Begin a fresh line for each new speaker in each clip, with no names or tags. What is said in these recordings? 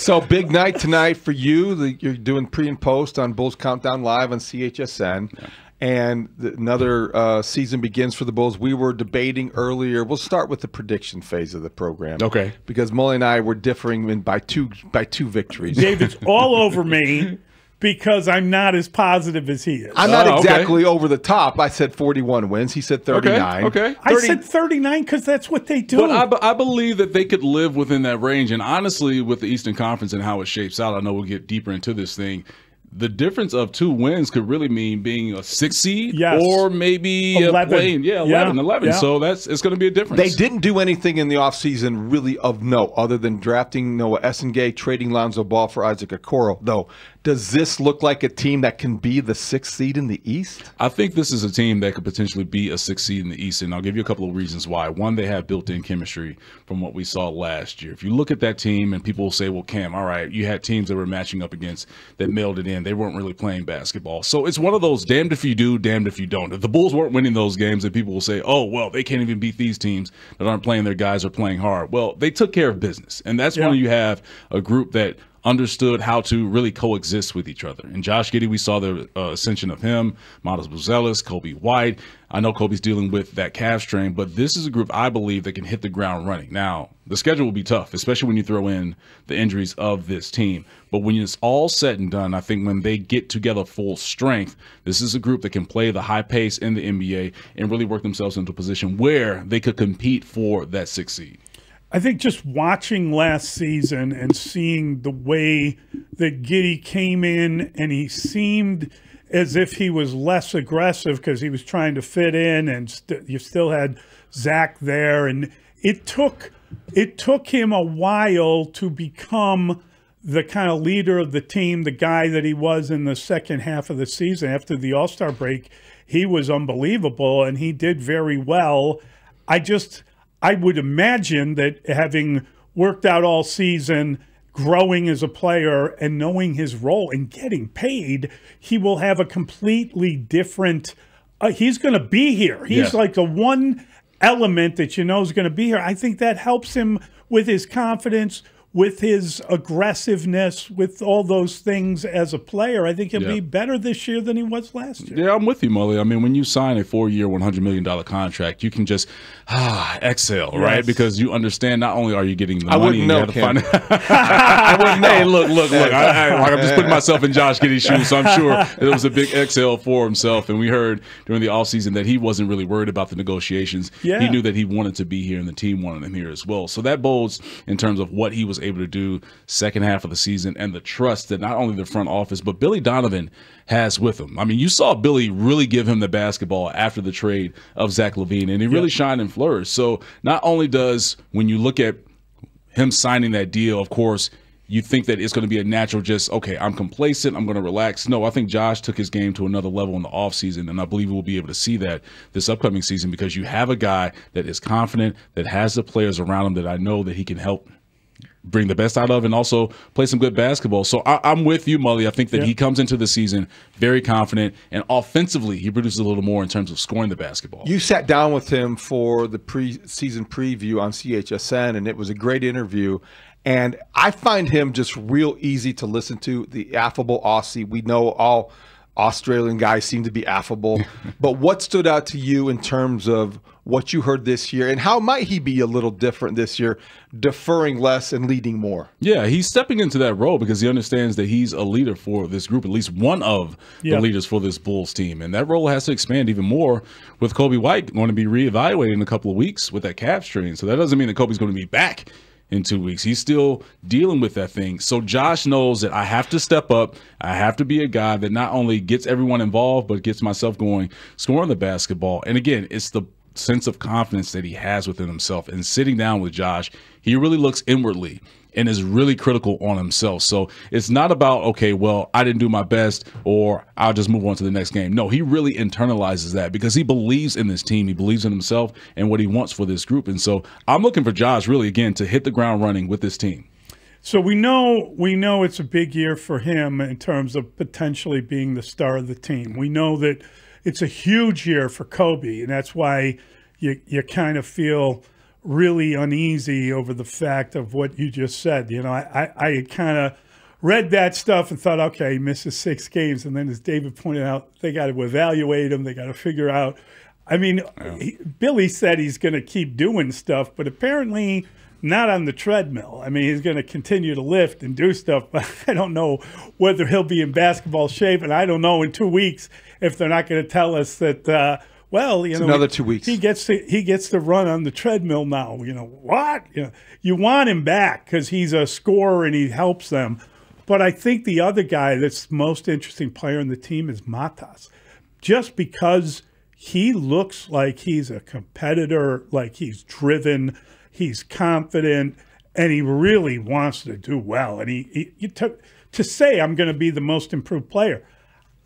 So big night tonight for you. You're doing pre and post on Bulls Countdown Live on CHSN. Yeah. And another season begins for the Bulls. We were debating earlier. We'll start with the prediction phase of the program.
Okay.
Because Mully and I were differing by two victories.
David's all over me because I'm not as positive as he is.
I'm not exactly over the top. I said 41 wins. He said 39.
Okay.
I said 39 because that's what they do.
But I believe that they could live within that range. And honestly, with the Eastern Conference and how it shapes out, I know we'll get deeper into this thing. The difference of 2 wins could really mean being a 6th seed or maybe
11.
11.
Yeah.
So it's going to be a difference.
They didn't do anything in the offseason really of note other than drafting Noah Essengate, trading Lonzo Ball for Isaac Okoro, though. Does this look like a team that can be the 6th seed in the East?
I think this is a team that could potentially be a 6th seed in the East, and I'll give you a couple of reasons why. One, they have built-in chemistry from what we saw last year. If you look at that team and people will say, well, Cam, all right, you had teams that were matching up against that mailed it in. They weren't really playing basketball. So it's one of those damned if you do, damned if you don't. If the Bulls weren't winning those games, then people will say, oh, well, they can't even beat these teams that aren't playing their guys or playing hard. Well, they took care of business, and that's when you have a group that understood how to really coexist with each other. And Josh Giddey, we saw the ascension of him, Miles Buzelis, Kobe White. I know Kobe's dealing with that calf strain, but this is a group I believe that can hit the ground running. Now, the schedule will be tough, especially when you throw in the injuries of this team. But when it's all said and done, I think when they get together full strength, this is a group that can play the high pace in the NBA and really work themselves into a position where they could compete for that 6th seed.
I think just watching last season and seeing the way that Getty came in and he seemed as if he was less aggressive because he was trying to fit in, and you still had Zach there, and it took him a while to become the kind of leader of the team, the guy that he was in the second half of the season. After the All-Star break, he was unbelievable and he did very well. I would imagine that having worked out all season, growing as a player and knowing his role and getting paid, he will have a completely different he's going to be here. He's like the one element that you know is going to be here. I think that helps him with his confidence, with his aggressiveness, with all those things as a player. I think he'll be better this year than he was last year.
Yeah, I'm with you, Mully. I mean, when you sign a 4-year, $100 million contract, you can just exhale, right? Because you understand not only are you getting the money,
I wouldn't know.
Hey, look. I'm just putting myself in Josh Giddey's shoes, so I'm sure it was a big exhale for himself. And we heard during the offseason that he wasn't really worried about the negotiations. He knew that he wanted to be here, and the team wanted him here as well. So that bodes in terms of what he was able to do second half of the season and the trust that not only the front office but Billy Donovan has with him. I mean, you saw Billy really give him the basketball after the trade of Zach LaVine, and he really shined and flourished. So not only does, when you look at him signing that deal, of course, you think that it's going to be a natural just, okay, I'm complacent, I'm going to relax. No, I think Josh took his game to another level in the offseason, and I believe we'll be able to see that this upcoming season because you have a guy that is confident, that has the players around him that I know that he can help bring the best out of and also play some good basketball. So I'm with you, Mully. I think that he comes into the season very confident, and offensively he produces a little more in terms of scoring the basketball.
You sat down with him for the preseason preview on CHSN, and it was a great interview. And I find him just real easy to listen to, the affable Aussie. We know all Australian guys seem to be affable. But what stood out to you in terms of what you heard this year, and how might he be a little different this year, deferring less and leading more?
Yeah, he's stepping into that role because he understands that he's a leader for this group, at least one of the leaders for this Bulls team. And that role has to expand even more with Kobe White going to be reevaluated in a couple of weeks with that calf strain. So that doesn't mean that Kobe's going to be back in 2 weeks. He's still dealing with that thing. So Josh knows that I have to step up. I have to be a guy that not only gets everyone involved, but gets myself going, scoring the basketball. And again, it's the sense of confidence that he has within himself. And sitting down with Josh, he really looks inwardly and is really critical on himself. So it's not about, okay, well, I didn't do my best or I'll just move on to the next game. No, he really internalizes that because he believes in this team. He believes in himself and what he wants for this group. And so I'm looking for Josh really, again, to hit the ground running with this team.
So we know it's a big year for him in terms of potentially being the star of the team. We know that it's a huge year for Kobe, and that's why you kind of feel really uneasy over the fact of what you just said. You know, I kind of read that stuff and thought, okay, he misses 6 games. And then as David pointed out, they got to evaluate him. They got to figure out. I mean, Billy said he's going to keep doing stuff, but apparently not on the treadmill. I mean, he's going to continue to lift and do stuff, but I don't know whether he'll be in basketball shape. And I don't know in 2 weeks if they're not going to tell us that, well, you know,
another 2 weeks.
He gets to run on the treadmill now. You know what? You want him back because he's a scorer and he helps them. But I think the other guy that's the most interesting player in the team is Matas, just because he looks like he's a competitor, like he's driven, he's confident, and he really wants to do well. And he to say I'm going to be the most improved player,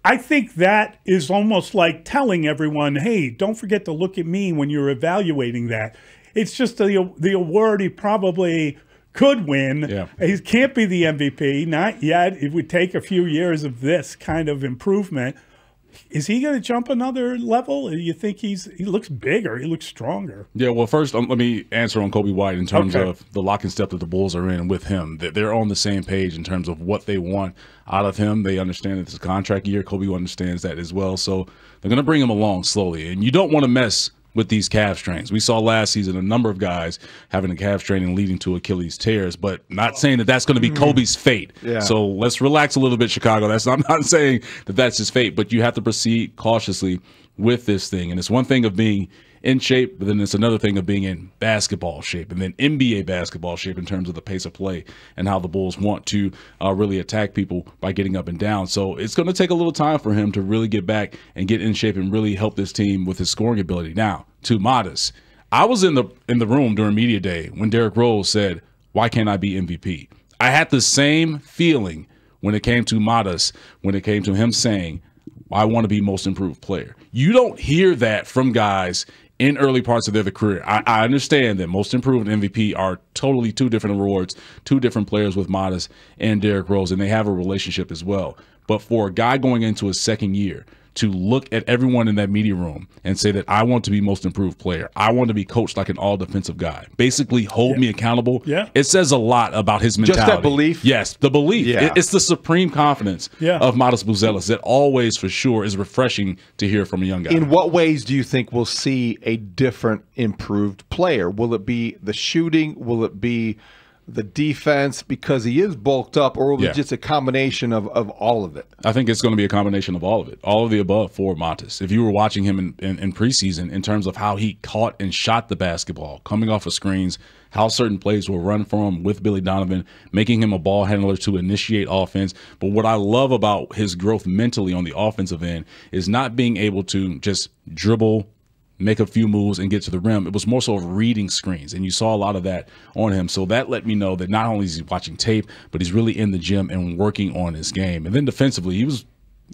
I think that is almost like telling everyone, hey, don't forget to look at me when you're evaluating that. It's just the award he probably could win. Yeah. He can't be the MVP, not yet. It would take a few years of this kind of improvement. Is he going to jump another level? You think he looks bigger, he looks stronger? Yeah, well, first, let me answer on Kobe White in terms of the lock and step that the Bulls are in with him. They're on the same page in terms of what they want out of him. They understand that it's a contract year. Kobe understands that as well. So they're going to bring him along slowly. And you don't want to mess with these calf strains. We saw last season a number of guys having a calf strain and leading to Achilles tears, but not saying that that's going to be Kobe's fate. Yeah. So let's relax a little bit, Chicago. I'm not saying that that's his fate, but you have to proceed cautiously with this thing. And it's one thing of being in shape, but then it's another thing of being in basketball shape, and then NBA basketball shape in terms of the pace of play and how the Bulls want to really attack people by getting up and down. So it's going to take a little time for him to really get back and get in shape and really help this team with his scoring ability. Now, to Modest, I was in the room during media day when Derrick Rose said, "Why can't I be MVP?" I had the same feeling when it came to Modest, when it came to him saying, "I want to be most improved player." You don't hear that from guys in early parts of their career. I understand that most improved and MVP are totally two different awards, two different players with Modest and Derrick Rose, and they have a relationship as well. But for a guy going into his second year to look at everyone in that media room and say that I want to be most improved player, I want to be coached like an all-defensive guy, basically hold me accountable, it says a lot about his mentality. Just that belief? Yes, the belief. It's the supreme confidence of Modest Buzelis that always, for sure, is refreshing to hear from a young guy. In what ways do you think we'll see a different, improved player? Will it be the shooting? Will it be the defense, because he is bulked up, or will it be just a combination of all of it? I think it's going to be a combination of all of it, all of the above for Montes. If you were watching him in preseason, in terms of how he caught and shot the basketball, coming off of screens, how certain plays will run for him with Billy Donovan, making him a ball handler to initiate offense. But what I love about his growth mentally on the offensive end is not being able to just dribble, make a few moves, and get to the rim. It was more so of reading screens, and you saw a lot of that on him. So that let me know that not only is he watching tape, but he's really in the gym and working on his game. And then defensively, he was,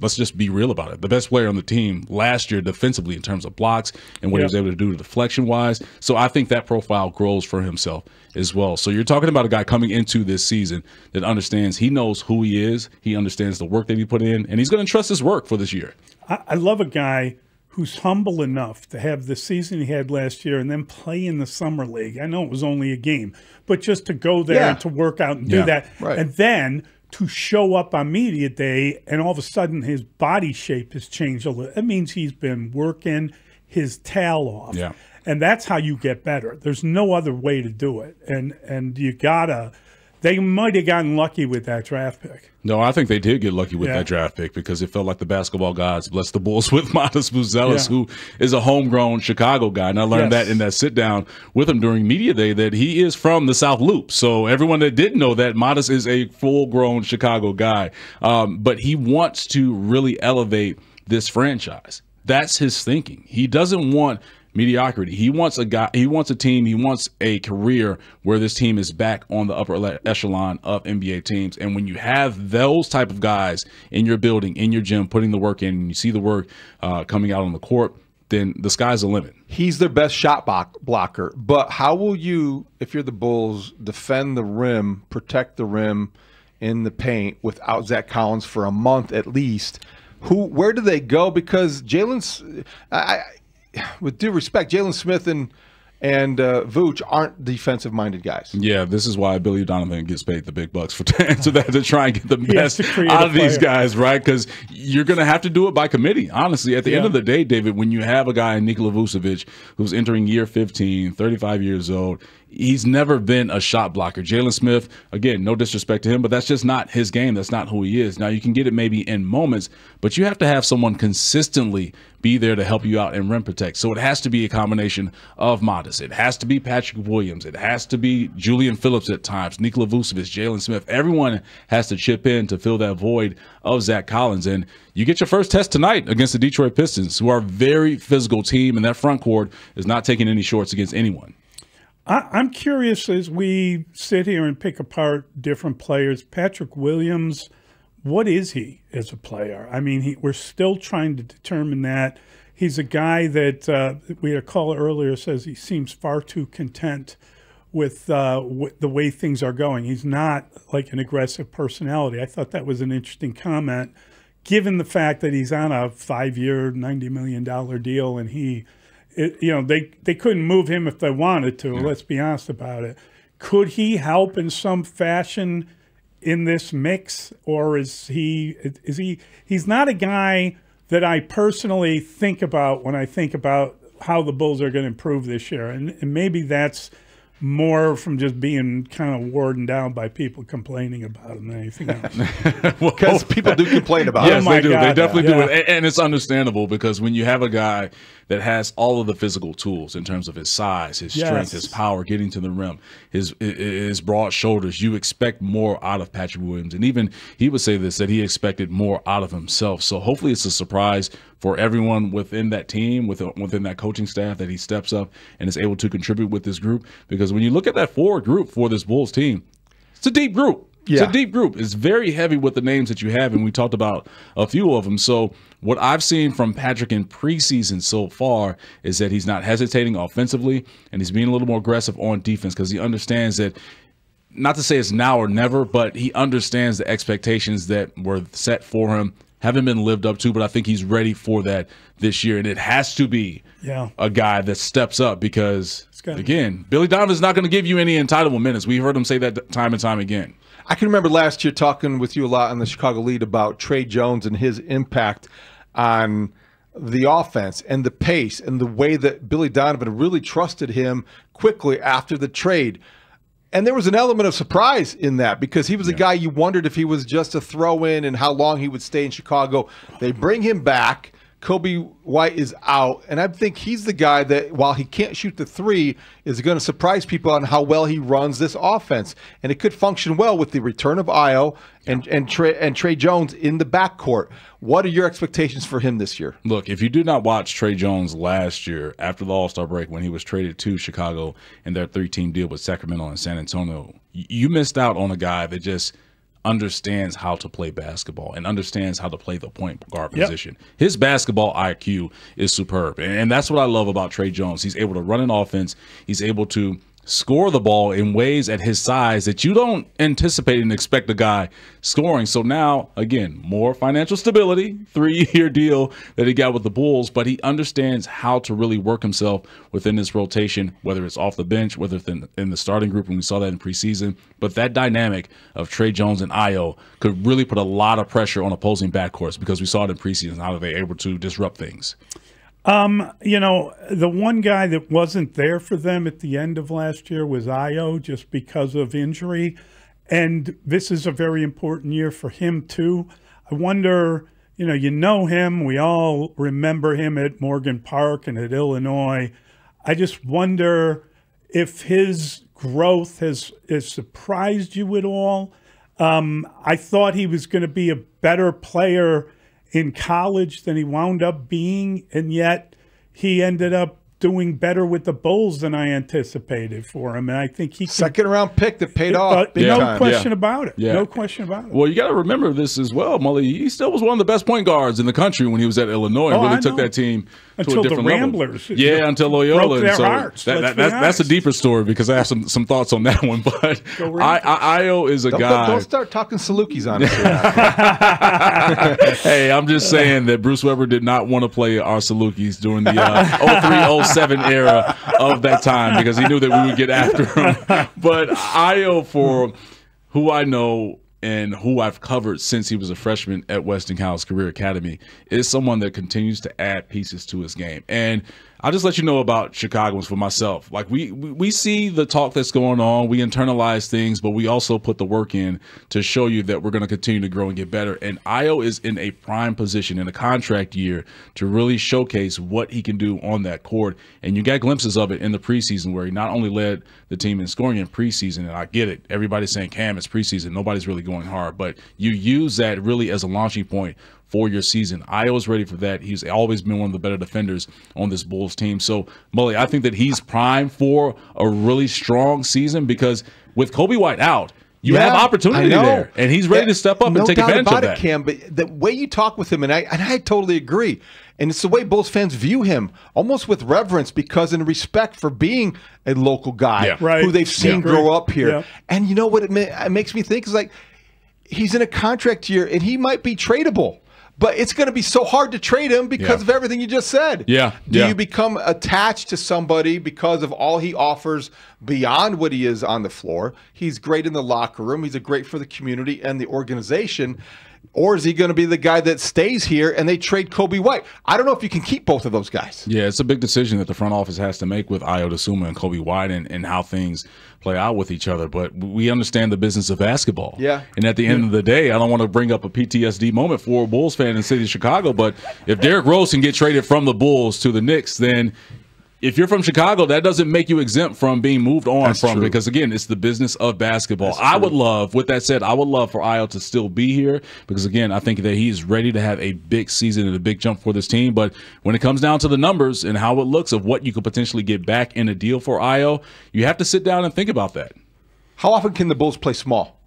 let's just be real about it, the best player on the team last year defensively in terms of blocks and what he was able to do deflection-wise. So I think that profile grows for himself as well. So you're talking about a guy coming into this season that understands, he knows who he is, he understands the work that he put in, and he's going to trust his work for this year. I love a guy who's humble enough to have the season he had last year and then play in the summer league. I know it was only a game, but just to go there and to work out and do that. Right. And then to show up on media day and all of a sudden his body shape has changed a little. That means he's been working his tail off. Yeah. And that's how you get better. There's no other way to do it. And you gotta, they might have gotten lucky with that draft pick. No, I think they did get lucky with that draft pick, because it felt like the basketball gods blessed the Bulls with Modest Buzelis, who is a homegrown Chicago guy. And I learned that in that sit down with him during media day, that he is from the South Loop. So everyone that didn't know that, Modest is a full-grown Chicago guy. But he wants to really elevate this franchise. That's his thinking. He doesn't want mediocrity. He wants a guy, he wants a team, he wants a career where this team is back on the upper echelon of NBA teams. And when you have those type of guys in your building, in your gym, putting the work in, and you see the work coming out on the court, then the sky's the limit. He's their best shot blocker. But how will you, if you're the Bulls, defend the rim, protect the rim in the paint without Zach Collins for a month at least? Where do they go? Because Jalen's, with due respect, Jalen Smith and
and Vooch aren't defensive-minded guys.
Yeah, this is why Billy Donovan gets paid the big bucks to answer that, to try and get the best out of these guys, right? Because you're going to have to do it by committee. Honestly, at the end of the day, David, when you have a guy, Nikola Vucevic, who's entering year 15, 35 years old, he's never been a shot blocker. Jalen Smith, again, no disrespect to him, but that's just not his game. That's not who he is. Now, you can get it maybe in moments, but you have to have someone consistently be there to help you out and rim protect. So it has to be a combination of Modest. It has to be Patrick Williams. It has to be Julian Phillips at times, Nikola Vucevic, Jalen Smith. Everyone has to chip in to fill that void of Zach Collins. And you get your first test tonight against the Detroit Pistons, who are a very physical team, and that front court is not taking any shorts against anyone.
I'm curious, as we sit here and pick apart different players, Patrick Williams, what is he as a player? I mean, we're still trying to determine that. He's a guy that we had a caller earlier says he seems far too content with the way things are going. He's not like an aggressive personality. I thought that was an interesting comment, given the fact that he's on a 5-year, $90 million deal, and they couldn't move him if they wanted to. Yeah. Let's be honest about it. Could he help in some fashion in this mix, or is he? He's not a guy that I personally think about when I think about how the Bulls are going to improve this year, and maybe that's more from just being kind of worn down by people complaining about him than anything else.
Because people do complain about him.
Yes, they do. They definitely do. And it's understandable, because when you have a guy that has all of the physical tools in terms of his size, his strength, his power, getting to the rim, his broad shoulders, you expect more out of Patrick Williams. And even he would say this, that he expected more out of himself. So hopefully it's a surprise for everyone within that team, within that coaching staff, that he steps up and is able to contribute with this group. Because when you look at that forward group for this Bulls team, it's a deep group. It's a deep group. It's very heavy with the names that you have, and we talked about a few of them. So what I've seen from Patrick in preseason so far is that he's not hesitating offensively, and he's being a little more aggressive on defense, because he understands that, not to say it's now or never, but he understands the expectations that were set for him haven't been lived up to, but I think he's ready for that this year. And it has to be a guy that steps up, because, again, Billy Donovan's not going to give you any entitlement minutes. We heard him say that time and time again.
I can remember last year talking with you a lot on the Chicago Lead about Tre Jones and his impact on the offense and the pace and the way that Billy Donovan really trusted him quickly after the trade. And there was an element of surprise in that, because he was a guy you wondered if he was just a throw-in and how long he would stay in Chicago. They bring him back. Kobe White is out, and I think he's the guy that, while he can't shoot the three, is going to surprise people on how well he runs this offense. And it could function well with the return of Io and Tre Jones in the backcourt. What are your expectations for him this year?
Look, if you did not watch Tre Jones last year after the All-Star break, when he was traded to Chicago in their 3-team deal with Sacramento and San Antonio, you missed out on a guy that just understands how to play basketball and understands how to play the point guard position. His basketball IQ is superb, and that's what I love about Tre Jones. He's able to run an offense. He's able to score the ball in ways at his size that you don't anticipate and expect a guy scoring. So now, again, more financial stability, 3-year deal that he got with the Bulls, but he understands how to really work himself within this rotation, whether it's off the bench, whether it's in the starting group, and we saw that in preseason. But that dynamic of Tre Jones and Io could really put a lot of pressure on opposing backcourts, because we saw it in preseason, how they're able to disrupt things.
The one guy that wasn't there for them at the end of last year was Io, just because of injury. And this is a very important year for him, too. I wonder, you know him. We all remember him at Morgan Park and at Illinois. I just wonder if his growth has surprised you at all. I thought he was going to be a better player in college than he wound up being, and yet he ended up doing better with the Bulls than I anticipated for him. And I think he
second-round pick that paid off big time.
No question about it. No question about it.
Well, you got to remember this as well, Mully. He still was one of the best point guards in the country when he was at Illinois. Really took that team to a different
the Ramblers.
level. Yeah, until Loyola.
Broke their hearts.
That's a deeper story, because I have some thoughts on that one. But Io is a guy.
Don't start talking Salukis on us.
Hey, I'm just saying that Bruce Weber did not want to play our Salukis during the 03-04 7 era of that time because he knew that we would get after him. But Ayo, for who I know and who I've covered since he was a freshman at Westinghouse Career Academy, is someone that continues to add pieces to his game. And I'll just let you know about Chicagoans for myself. Like we see the talk that's going on, we internalize things, but we also put the work in to show you that we're going to continue to grow and get better. And Ayo is in a prime position in a contract year to really showcase what he can do on that court. And you got glimpses of it in the preseason where he not only led the team in scoring in preseason, and I get it, everybody's saying, Cam, it's preseason, nobody's really going hard, but you use that really as a launching point for your season. Ayo is ready for that. He's always been one of the better defenders on this Bulls team. So, Mully, I think that he's primed for a really strong season because with Kobe White out, you have opportunity there, and he's ready to step up and take advantage of that.
Cam, but the way you talk with him, and I totally agree, and it's the way Bulls fans view him, almost with reverence because in respect for being a local guy who they've seen grow up here. Yeah. And you know what it makes me think is like he's in a contract year, and he might be tradable. But it's going to be so hard to trade him because of everything you just said. Do you become attached to somebody because of all he offers beyond what he is on the floor? He's great in the locker room. He's great for the community and the organization. Or is he going to be the guy that stays here and they trade Kobe White? I don't know if you can keep both of those guys.
Yeah, it's a big decision that the front office has to make with Ayo Dosunmu and Kobe White and how things play out with each other. But we understand the business of basketball. Yeah. And at the end of the day, I don't want to bring up a PTSD moment for a Bulls fan in the city of Chicago, but if Derrick Rose can get traded from the Bulls to the Knicks, then if you're from Chicago, that doesn't make you exempt from being moved on because, again, it's the business of basketball. I would love, with that said, I would love for Ayo to still be here because, again, I think that he's ready to have a big season and a big jump for this team. But when it comes down to the numbers and how it looks of what you could potentially get back in a deal for Ayo, you have to sit down and think about that.
How often can the Bulls play small?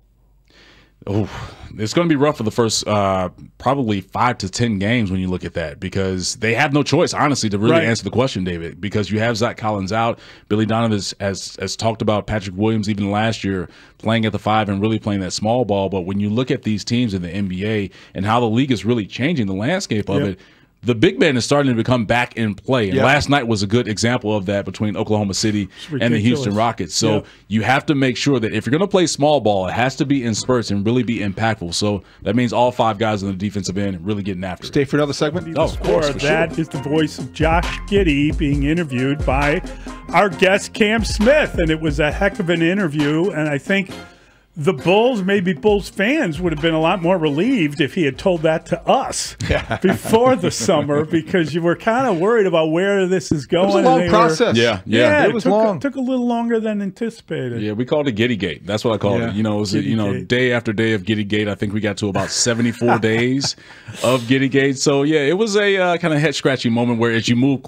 Oh, it's going to be rough for the first probably 5 to 10 games when you look at that because they have no choice, honestly, to really answer the question, David, because you have Zach Collins out. Billy Donovan has talked about Patrick Williams even last year playing at the 5 and really playing that small ball. But when you look at these teams in the NBA and how the league is really changing the landscape of it, the big man is starting to become back in play. And last night was a good example of that between Oklahoma City and the Houston Rockets. So you have to make sure that if you're going to play small ball, it has to be in spurts and really be impactful. So that means all 5 guys on the defensive end really getting after it.
Stay for another segment?
Oh, of course. That is the voice of Josh Giddey being interviewed by our guest Cam Smith. And it was a heck of an interview. And I think the Bulls, maybe Bulls fans, would have been a lot more relieved if he had told that to us before the summer because you were kind of worried about where this is going.
It was a long process.
It was long. It took a little longer than anticipated.
Yeah, we called it Getty Gate. That's what I called it. You know, it was day after day of Getty Gate. I think we got to about 74 days of Getty Gate. So, yeah, it was a kind of head-scratching moment where as you move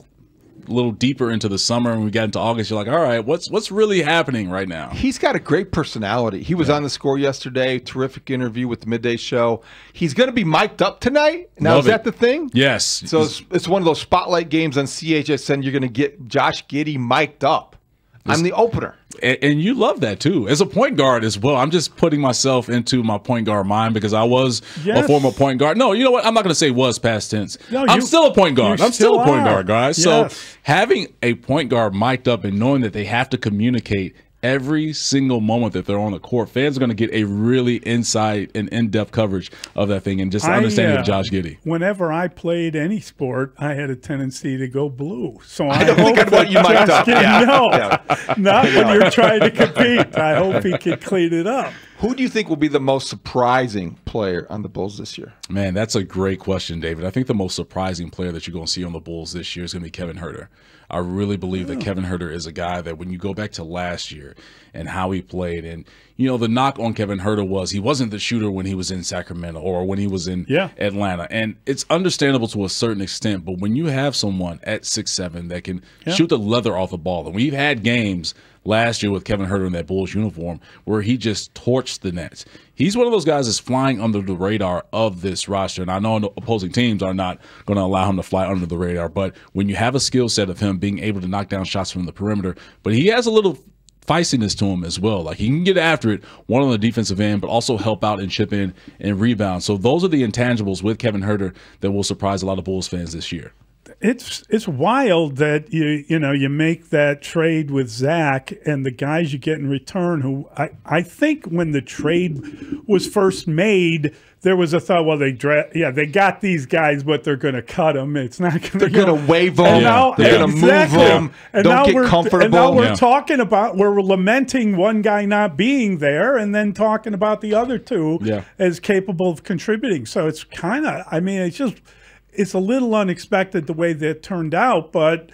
a little deeper into the summer and we got into August, you're like, all right, what's really happening right now?
He's got a great personality. He was on The Score yesterday, terrific interview with the Midday Show. He's going to be mic'd up tonight. Now, is that the thing?
Yes.
So it's one of those spotlight games on CHSN. You're going to get Josh Giddey mic'd up. I'm the opener.
And you love that, too. As a point guard as well, I'm just putting myself into my point guard mind because I was a former point guard. No, you know what? I'm not going to say was past tense. No, I'm still a point guard. I'm still a point guard, guys. Yes. So having a point guard mic'd up and knowing that they have to communicate every single moment that they're on the court, fans are going to get a really inside and in-depth coverage of that thing and just understanding of Josh Giddey.
Whenever I played any sport, I had a tendency to go blue. So
I don't think I'd want you mic'd up.
Not when you're trying to compete. I hope he can clean it up.
Who do you think will be the most surprising player on the Bulls this year?
Man, that's a great question, David. I think the most surprising player that you're going to see on the Bulls this year is going to be Kevin Huerter. I really believe that Kevin Huerter is a guy that when you go back to last year and how he played, and, you know, the knock on Kevin Huerter was he wasn't the shooter when he was in Sacramento or when he was in Atlanta. And it's understandable to a certain extent, but when you have someone at 6'7" that can shoot the leather off the ball, and we've had games last year with Kevin Huerter in that Bulls uniform where he just torched the Nets. He's one of those guys that's flying under the radar of this roster, and I know opposing teams are not going to allow him to fly under the radar, but when you have a skill set of him being able to knock down shots from the perimeter, but he has a little feistiness to him as well. Like, he can get after it, one on the defensive end, but also help out and chip in and rebound. So those are the intangibles with Kevin Huerter that will surprise a lot of Bulls fans this year.
It's wild that you make that trade with Zach and the guys you get in return. Who I think when the trade was first made, there was a thought, well, they got these guys, but they're going to cut them. It's not going to.
They're going to waive them. They're going to move them.
And
don't get comfortable.
And now we're talking about we're lamenting one guy not being there, and then talking about the other two as capable of contributing. So it's kind of, I mean, it's a little unexpected the way that turned out, but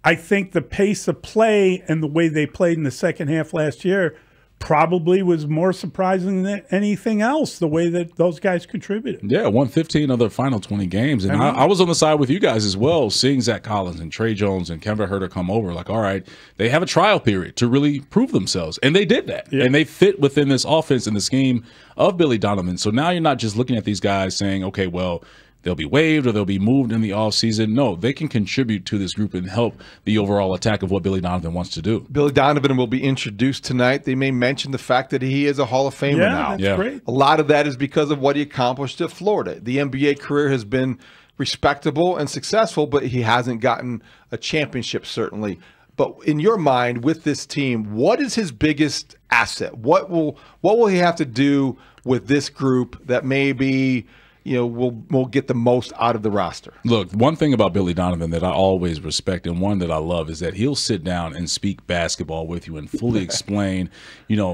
I think the pace of play and the way they played in the second half last year probably was more surprising than anything else, the way that those guys contributed.
Yeah, won 15 of their final 20 games. And I was on the side with you guys as well, seeing Zach Collins and Trey Jones and Kevin Huerter come over. Like, all right, they have a trial period to really prove themselves. And they did that. Yeah. And they fit within this offense and the scheme of Billy Donovan. So now you're not just looking at these guys saying, okay, well, they'll be waived or they'll be moved in the offseason. No, they can contribute to this group and help the overall attack of what Billy Donovan wants to do.
Billy Donovan will be introduced tonight. They may mention the fact that he is a Hall of Famer now.
That's great.
A lot of that is because of what he accomplished at Florida. The NBA career has been respectable and successful, but he hasn't gotten a championship, certainly. But in your mind, with this team, what is his biggest asset? What will he have to do with this group that maybe – we'll get the most out of the roster?
Look, one thing about Billy Donovan that I always respect and one that I love is that he'll sit down and speak basketball with you and fully explain,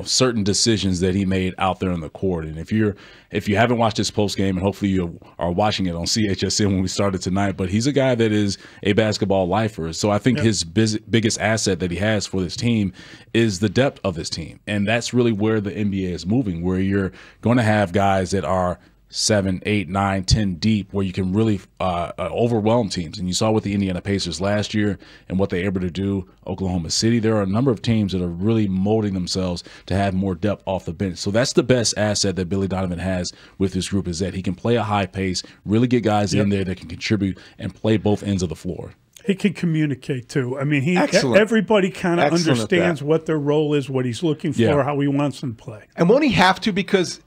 certain decisions that he made out there on the court. And if you haven't watched his post game, and hopefully you are watching it on CHSN when we started tonight, but he's a guy that is a basketball lifer. So I think his biggest asset that he has for this team is the depth of this team. And that's really where the NBA is moving, where you're going to have guys that are 7, 8, 9, 10 deep, where you can really overwhelm teams. And you saw with the Indiana Pacers last year and what they're able to do. Oklahoma City, there are a number of teams that are really molding themselves to have more depth off the bench. So that's the best asset that Billy Donovan has with this group, is that he can play a high pace, really get guys in there that can contribute and play both ends of the floor.
He can communicate too. I mean, everybody kind of understands what their role is, what he's looking for, how he wants them to play.
And won't he have to, because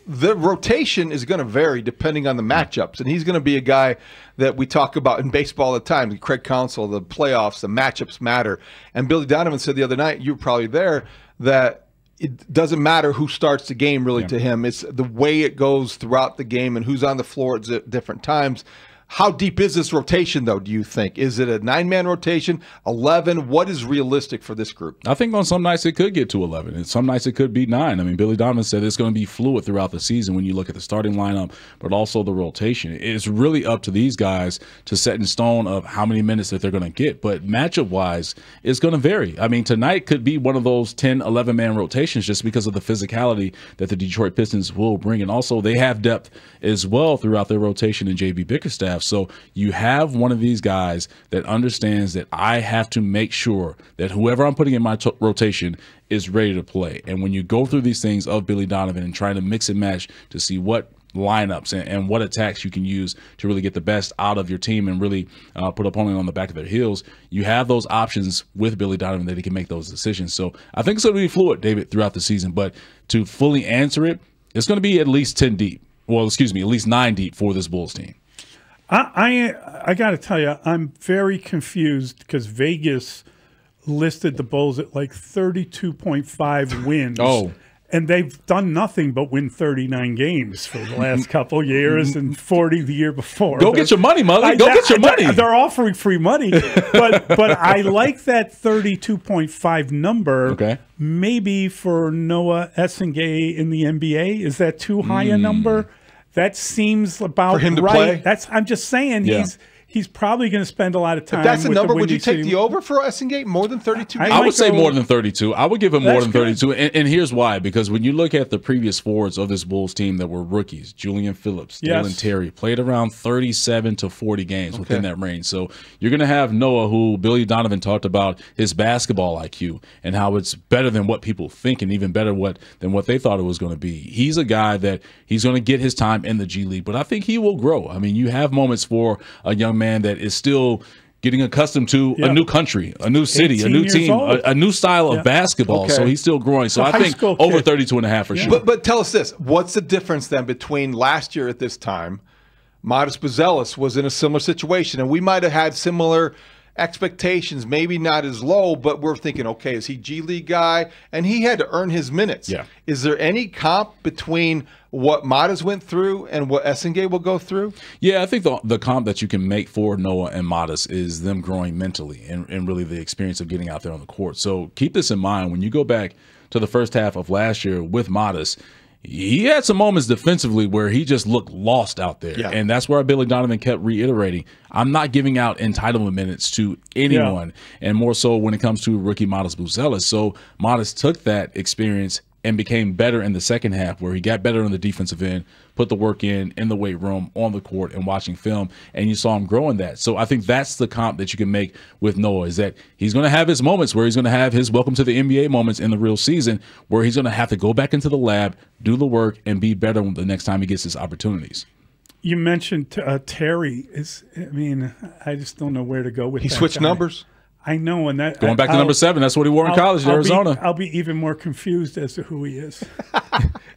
the rotation is going to vary depending on the matchups, and he's going to be a guy that we talk about in baseball all the time. Craig Counsell, the playoffs, the matchups matter. And Billy Donovan said the other night, you were probably there, that it doesn't matter who starts the game really to him. It's the way it goes throughout the game and who's on the floor at different times. How deep is this rotation, though, do you think? Is it a 9-man rotation, 11? What is realistic for this group?
I think on some nights it could get to 11, and some nights it could be 9. I mean, Billy Donovan said it's going to be fluid throughout the season when you look at the starting lineup, but also the rotation. It's really up to these guys to set in stone of how many minutes that they're going to get. But matchup-wise, it's going to vary. I mean, tonight could be one of those 10, 11-man rotations just because of the physicality that the Detroit Pistons will bring. And also they have depth as well throughout their rotation in J.B. Bickerstaff. So you have one of these guys that understands that I have to make sure that whoever I'm putting in my rotation is ready to play. And when you go through these things of Billy Donovan and trying to mix and match to see what lineups and what attacks you can use to really get the best out of your team and really put opponent on the back of their heels, you have those options with Billy Donovan that he can make those decisions. So I think it's going to be fluid, David, throughout the season. But to fully answer it, it's going to be at least 10 deep. Well, excuse me, at least 9 deep for this Bulls team.
I got to tell you, I'm very confused because Vegas listed the Bulls at like 32.5 wins.
Oh.
And they've done nothing but win 39 games for the last couple years and 40 the year before.
Go get your money, Mully. Go get your money.
They're offering free money. But I like that 32.5 number.
Okay. Maybe
for Noah Essengay in the NBA. Is that too high a number? That seems about
for him to
right.
play?
I'm just saying he's probably going to spend a lot of time.
If that's the number, would you take the over for Essengate more than 32?
I would say more than 32. I would give him more than 32. And here's why. Because when you look at the previous forwards of this Bulls team that were rookies, Julian Phillips, Dalen Terry, played around 37 to 40 games within that range. So you're going to have Noah, who Billy Donovan talked about his basketball IQ and how it's better than what people think and even better than what they thought it was going to be. He's a guy that he's going to get his time in the G League, but I think he will grow. I mean, you have moments for a young man that is still getting accustomed to a new country, a new city, a new team, a new style of basketball. So he's still growing. So I think over 32.5 for sure.
But tell us this. What's the difference then between last year at this time Modest Buzelis was in a similar situation, and we might have had similar expectations, maybe not as low, but we're thinking, okay, is he G League guy? And he had to earn his minutes.
Yeah.
Is there any comp between what Modest went through and what Essengate will go through?
Yeah, I think the comp that you can make for Noah and Modest is them growing mentally and really the experience of getting out there on the court. So keep this in mind when you go back to the first half of last year with Modest. He had some moments defensively where he just looked lost out there. Yeah. And that's where Billy Donovan kept reiterating, I'm not giving out entitlement minutes to anyone, and more so when it comes to rookie Modest Buzelis. So Modest took that experience and became better in the second half, where he got better on the defensive end, put the work in the weight room, on the court, and watching film, and you saw him grow in that. So I think that's the comp that you can make with Noah, is that he's going to have his moments where he's going to have his welcome to the NBA moments in the real season, where he's going to have to go back into the lab, do the work, and be better the next time he gets his opportunities.
You mentioned Terry. I just don't know where to go with that.
He switched numbers.
I know, and that
going back to number 7, that's what he wore in college in Arizona.
I'll be even more confused as to who he is.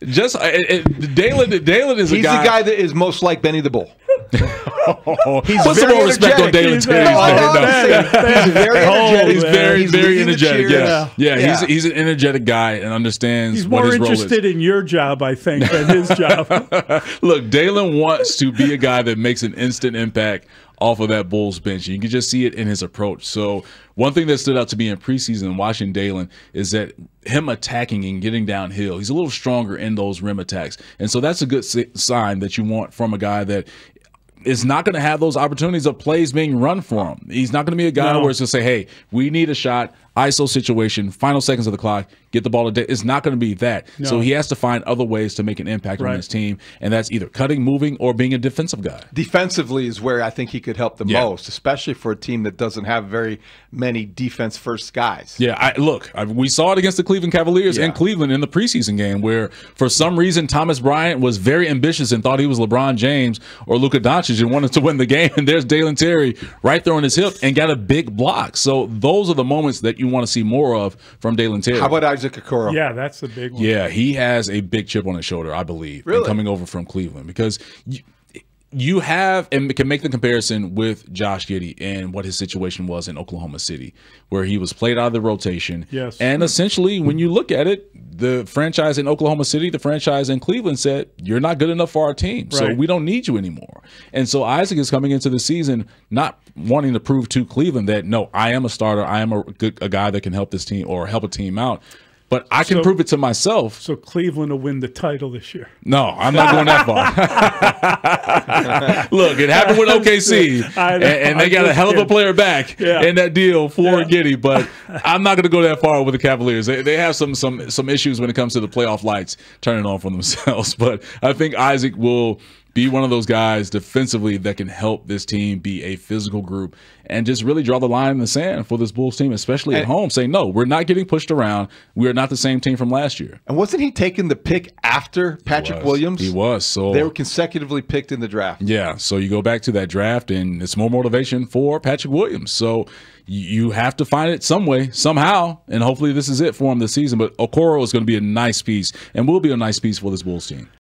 Just Dalen is
he's the guy that is most like Benny the Bull.
He's put some more respect on Dalen Terry's name.
He's very energetic.
He's very energetic. Yeah. He's an energetic guy and understands what his role is.
He's more interested in your job, I think, than his job.
Look, Dalen wants to be a guy that makes an instant impact off of that Bulls bench. You can just see it in his approach. So one thing that stood out to me in preseason and watching Dalen is that him attacking and getting downhill, he's a little stronger in those rim attacks. And so that's a good sign that you want from a guy that is not going to have those opportunities of plays being run for him. He's not going to be a guy where it's going to say, hey, we need a shot, ISO situation, final seconds of the clock, get the ball to It's not going to be that. No. So he has to find other ways to make an impact on his team, and that's either cutting, moving, or being a defensive guy.
Defensively is where I think he could help the most, especially for a team that doesn't have very many defense-first guys.
Yeah, we saw it against the Cleveland Cavaliers in Cleveland in the preseason game, where for some reason Thomas Bryant was very ambitious and thought he was LeBron James or Luka Doncic and wanted to win the game, and there's Dalen Terry right there on his hip and got a big block. So those are the moments that you want to see more of from Dalen Terry.
How about Isaac Okoro?
Yeah, that's the big one.
Yeah, he has a big chip on his shoulder, I believe, coming over from Cleveland, because you have and can make the comparison with Josh Giddey and what his situation was in Oklahoma City, where he was played out of the rotation.
Yes.
And essentially, when you look at it, the franchise in Oklahoma City, the franchise in Cleveland said, you're not good enough for our team, so we don't need you anymore. And so Isaac is coming into the season not wanting to prove to Cleveland that, no, I am a starter, I am a guy that can help this team or help a team out. But I can prove it to myself.
So Cleveland will win the title this year.
No, I'm not going that far. Look, it happened with OKC, and they got a hell of a player back in that deal for Getty. But I'm not going to go that far with the Cavaliers. They have some issues when it comes to the playoff lights turning on for themselves. But I think Isaac will be one of those guys defensively that can help this team be a physical group and just really draw the line in the sand for this Bulls team, especially at home, saying, no, we're not getting pushed around. We are not the same team from last year.
And wasn't he taking the pick after Patrick Williams?
He was. So
they were consecutively picked in the draft.
Yeah, so you go back to that draft, and it's more motivation for Patrick Williams. So you have to find it some way, somehow, and hopefully this is it for him this season. But Okoro is going to be a nice piece and will be a nice piece for this Bulls team.